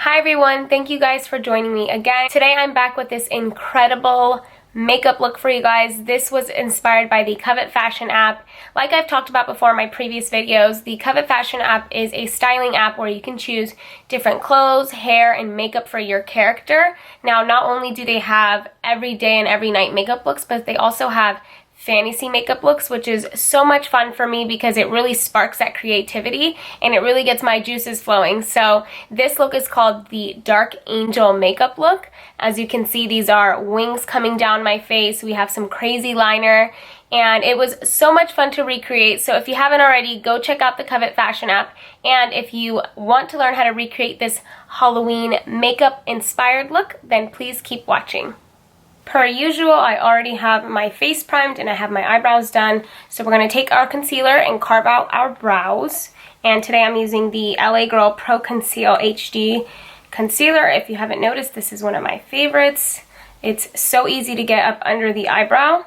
Hi everyone, thank you guys for joining me again. Today I'm back with this incredible makeup look for you guys. This was inspired by the Covet fashion app. Like I've talked about before in my previous videos, the Covet fashion app is a styling app where you can choose different clothes, hair, and makeup for your character. Now, not only do they have every day and every night makeup looks, but they also have fantasy makeup looks, which is so much fun for me because it really sparks that creativity and it really gets my juices flowing. So this look is called the Dark Angel makeup look. As you can see, these are wings coming down my face. We have some crazy liner and it was so much fun to recreate. So if you haven't already, go check out the Covet fashion app. And if you want to learn how to recreate this Halloween makeup inspired look, then please keep watching. Per usual, I already have my face primed and I have my eyebrows done. So we're going to take our concealer and carve out our brows. And today I'm using the LA Girl Pro Conceal HD concealer. If you haven't noticed, this is one of my favorites. It's so easy to get up under the eyebrow.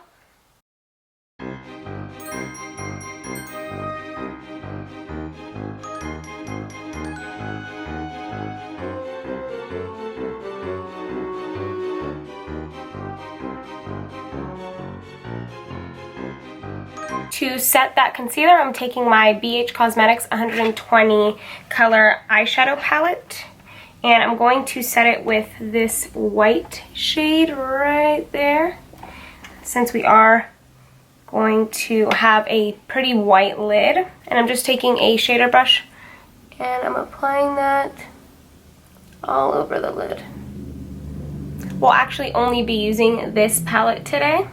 To set that concealer, I'm taking my BH Cosmetics 120 color eyeshadow palette, and I'm going to set it with this white shade right there, since we are going to have a pretty white lid. And I'm just taking a shader brush and I'm applying that all over the lid. We'll actually only be using this palette today,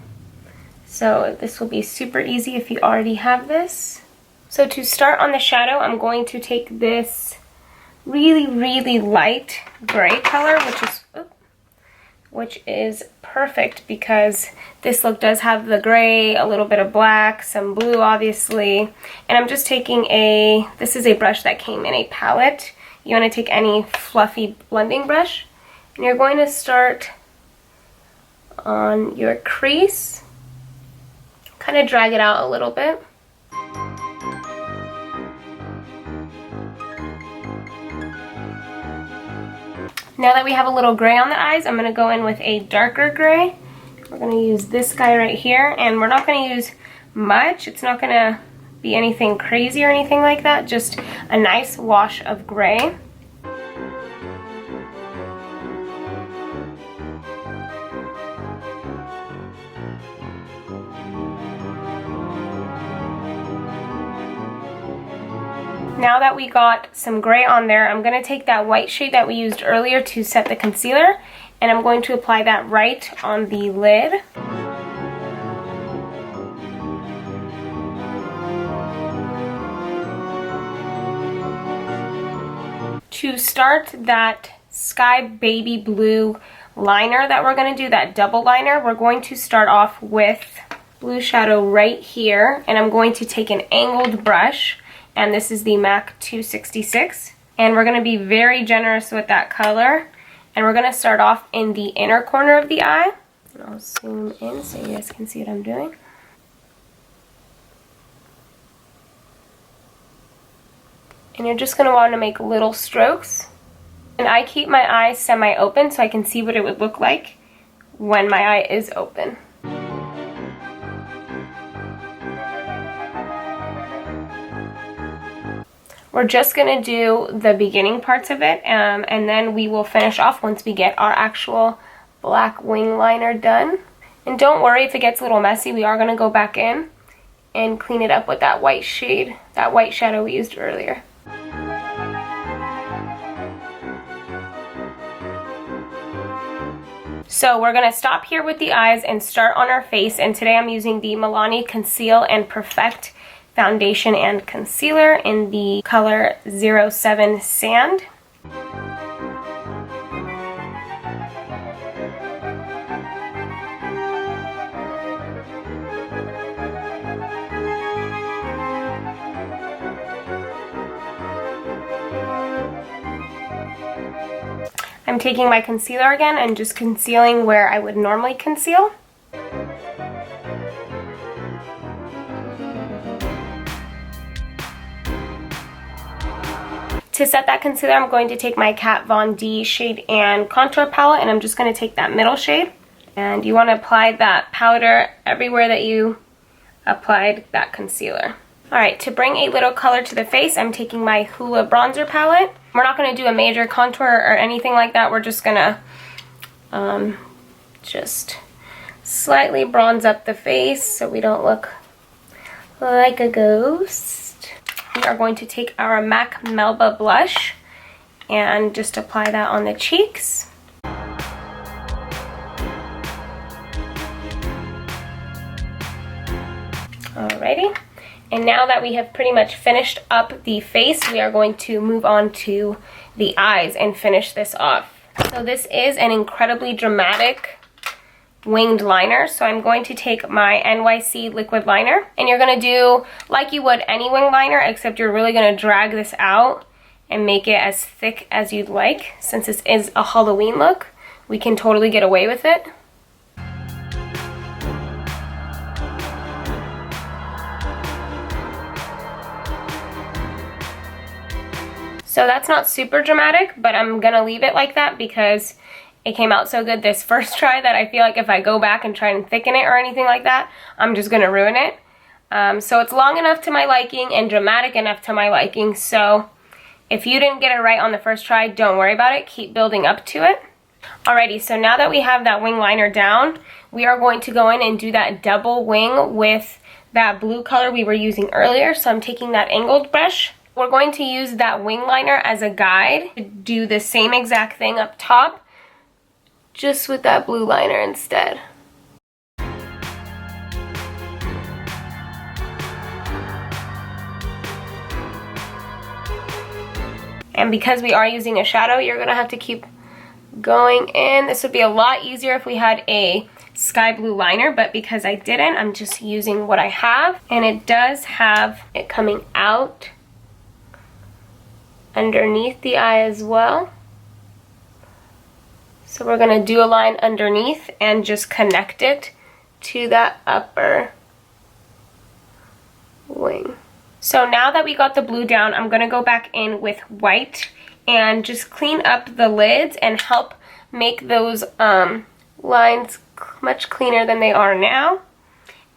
so this will be super easy if you already have this. So to start on the shadow, I'm going to take this really light gray color, which is perfect because this look does have the gray, a little bit of black, some blue obviously. And I'm just taking this is a brush that came in a palette. You want to take any fluffy blending brush, and you're going to start on your crease. Kind of drag it out a little bit. Now that we have a little gray on the eyes, I'm going to go in with a darker gray. We're going to use this guy right here, and we're not going to use much. It's not going to be anything crazy or anything like that, just a nice wash of gray. Now that we got some gray on there, I'm going to take that white shade that we used earlier to set the concealer, and I'm going to apply that right on the lid. To start that sky baby blue liner that we're going to do, that double liner, we're going to start off with blue shadow right here, and I'm going to take an angled brush. And this is the MAC 266. And we're going to be very generous with that color. And we're going to start off in the inner corner of the eye. And I'll zoom in so you guys can see what I'm doing. And you're just going to want to make little strokes. And I keep my eye semi-open so I can see what it would look like when my eye is open. We're just going to do the beginning parts of it, and then we will finish off once we get our actual black wing liner done. And don't worry if it gets a little messy, we are going to go back in and clean it up with that white shade, that white shadow we used earlier. So we're going to stop here with the eyes and start on our face, and today I'm using the Milani Conceal and Perfect foundation and concealer in the color 07 Sand. I'm taking my concealer again and just concealing where I would normally conceal. To set that concealer, I'm going to take my Kat Von D Shade and Contour Palette, and I'm just going to take that middle shade. And you want to apply that powder everywhere that you applied that concealer. Alright, to bring a little color to the face, I'm taking my Hoola Bronzer Palette. We're not going to do a major contour or anything like that. We're just going to just slightly bronze up the face so we don't look like a ghost. We are going to take our MAC Melba blush and just apply that on the cheeks. Alrighty. And now that we have pretty much finished up the face, we are going to move on to the eyes and finish this off. So this is an incredibly dramatic winged liner. So I'm going to take my NYC liquid liner, and you're going to do like you would any wing liner, except you're really going to drag this out and make it as thick as you'd like. Since this is a Halloween look, we can totally get away with it. So that's not super dramatic, but I'm gonna leave it like that because it came out so good this first try that I feel like if I go back and try and thicken it or anything like that, I'm just gonna ruin it. So it's long enough to my liking and dramatic enough to my liking. So if you didn't get it right on the first try, don't worry about it. Keep building up to it. Alrighty, so now that we have that wing liner down, we are going to go in and do that double wing with that blue color we were using earlier. So I'm taking that angled brush. We're going to use that wing liner as a guide to do the same exact thing up top, just with that blue liner instead. And because we are using a shadow, you're gonna have to keep going in. This would be a lot easier if we had a sky blue liner, but because I didn't, I'm just using what I have. And it does have it coming out underneath the eye as well. So we're going to do a line underneath and just connect it to that upper wing. So now that we got the blue down, I'm going to go back in with white and just clean up the lids and help make those lines much cleaner than they are now.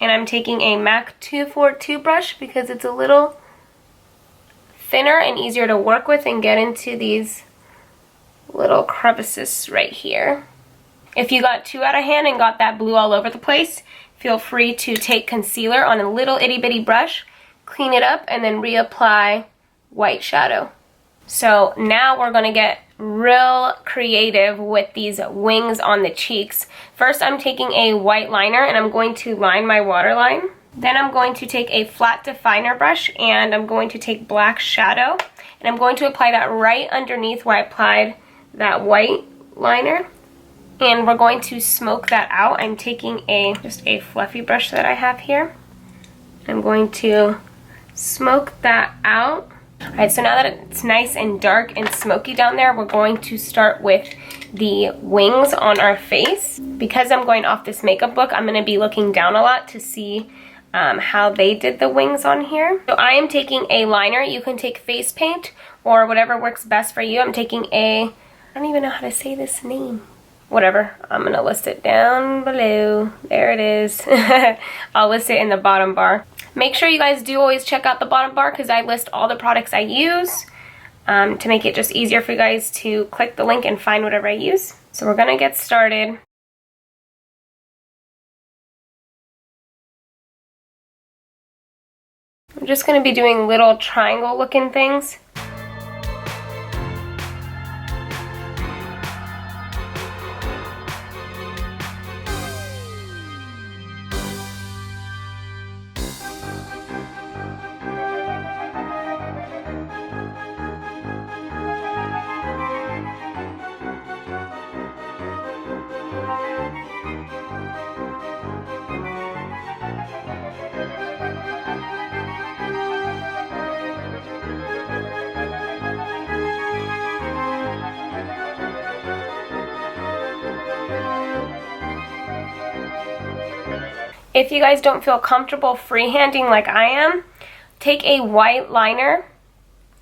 And I'm taking a MAC 242 brush because it's a little thinner and easier to work with and get into these little crevices right here. If you got too out of hand and got that blue all over the place, feel free to take concealer on a little itty bitty brush, clean it up, and then reapply white shadow. So now we're going to get real creative with these wings on the cheeks. First, I'm taking a white liner and I'm going to line my waterline. Then I'm going to take a flat definer brush and I'm going to take black shadow and I'm going to apply that right underneath where I applied that white liner. And we're going to smoke that out. I'm taking just a fluffy brush that I have here. I'm going to smoke that out. Alright, so now that it's nice and dark and smoky down there, we're going to start with the wings on our face. Because I'm going off this makeup book, I'm going to be looking down a lot to see how they did the wings on here. So I am taking a liner. You can take face paint or whatever works best for you. I'm taking I don't even know how to say this name. Whatever, I'm gonna list it down below. There it is. I'll list it in the bottom bar. Make sure you guys do always check out the bottom bar because I list all the products I use to make it just easier for you guys to click the link and find whatever I use. So we're gonna get started. I'm just going to be doing little triangle looking things. If you guys don't feel comfortable freehanding like I am, take a white liner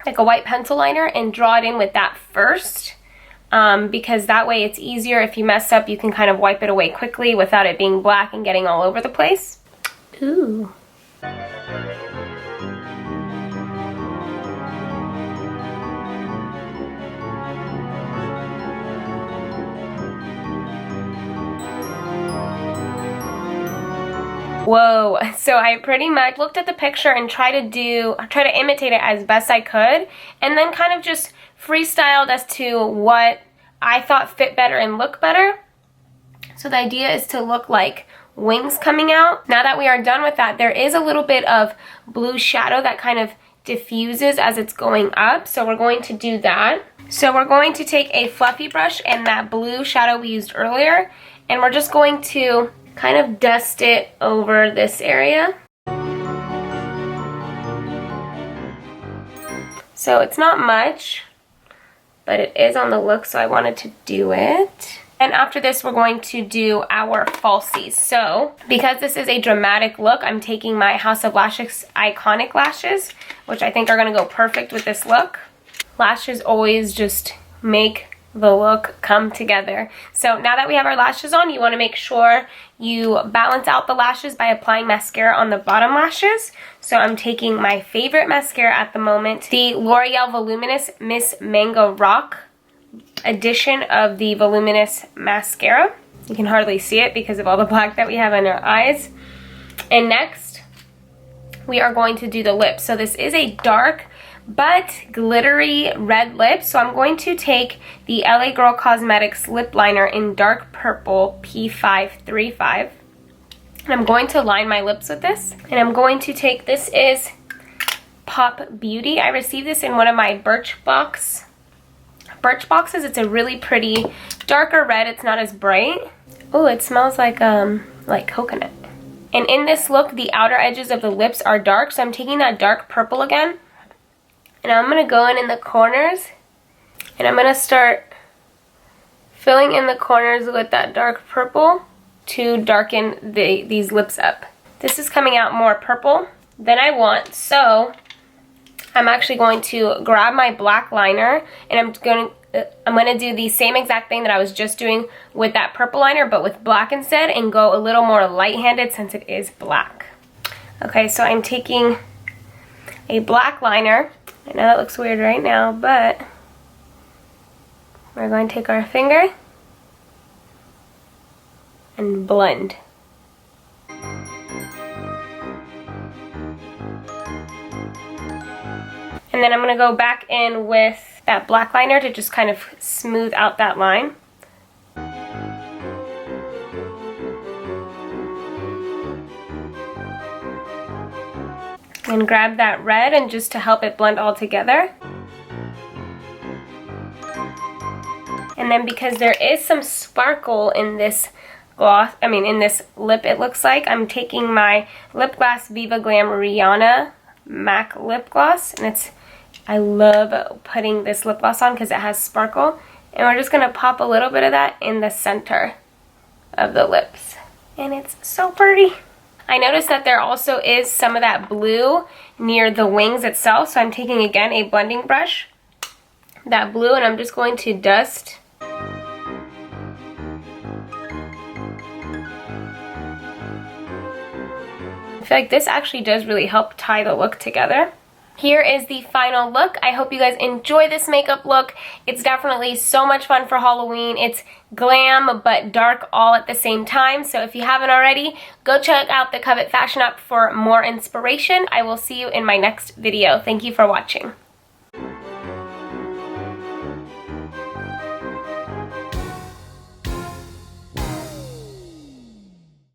like a white pencil liner and draw it in with that first. Because that way it's easier. If you mess up, you can kind of wipe it away quickly without it being black and getting all over the place. Ooh. Whoa, so I pretty much looked at the picture and try to imitate it as best I could, and then kind of just freestyled as to what I thought fit better and look better. So the idea is to look like wings coming out. Now that we are done with that, there is a little bit of blue shadow that kind of diffuses as it's going up, so we're going to do that. So we're going to take a fluffy brush and that blue shadow we used earlier, and we're just going to kind of dust it over this area. So it's not much, but it is on the look, so I wanted to do it. And after this, we're going to do our falsies. So because this is a dramatic look, I'm taking my House of Lashes Iconic Lashes, which I think are gonna go perfect with this look. Lashes always just make the look come together. So now that we have our lashes on, you want to make sure you balance out the lashes by applying mascara on the bottom lashes. So I'm taking my favorite mascara at the moment, the L'Oreal Voluminous Miss Mango Rock edition of the Voluminous mascara. You can hardly see it because of all the black that we have in our eyes. And next, we are going to do the lips. So this is a dark but glittery red lip. So I'm going to take the LA Girl Cosmetics lip liner in dark purple P535. And I'm going to line my lips with this. And I'm going to take, this is Pop Beauty. I received this in one of my Birch boxes. It's a really pretty darker red. It's not as bright. Oh, it smells like coconut. And in this look, the outer edges of the lips are dark. So I'm taking that dark purple again. And I'm going to go in the corners, and I'm going to start filling in the corners with that dark purple to darken these lips up. This is coming out more purple than I want, so I'm actually going to grab my black liner, and I'm going to do the same exact thing that I was just doing with that purple liner, but with black instead, and go a little more light-handed since it is black. Okay, so I'm taking a black liner. I know that looks weird right now, but we're going to take our finger and blend. And then I'm going to go back in with that black liner to just kind of smooth out that line. And grab that red and just to help it blend all together. And then because there is some sparkle in this gloss, in this lip it looks like, I'm taking my Lipgloss Viva Glam Rihanna MAC lip gloss, and I love putting this lip gloss on because it has sparkle. And we're just gonna pop a little bit of that in the center of the lips. And it's so pretty. I noticed that there also is some of that blue near the wings itself, so I'm taking again a blending brush, that blue, and I'm just going to dust. I feel like this actually does really help tie the look together. Here is the final look. I hope you guys enjoy this makeup look. It's definitely so much fun for Halloween. It's glam but dark all at the same time. So if you haven't already, go check out the Covet Fashion app for more inspiration. I will see you in my next video. Thank you for watching.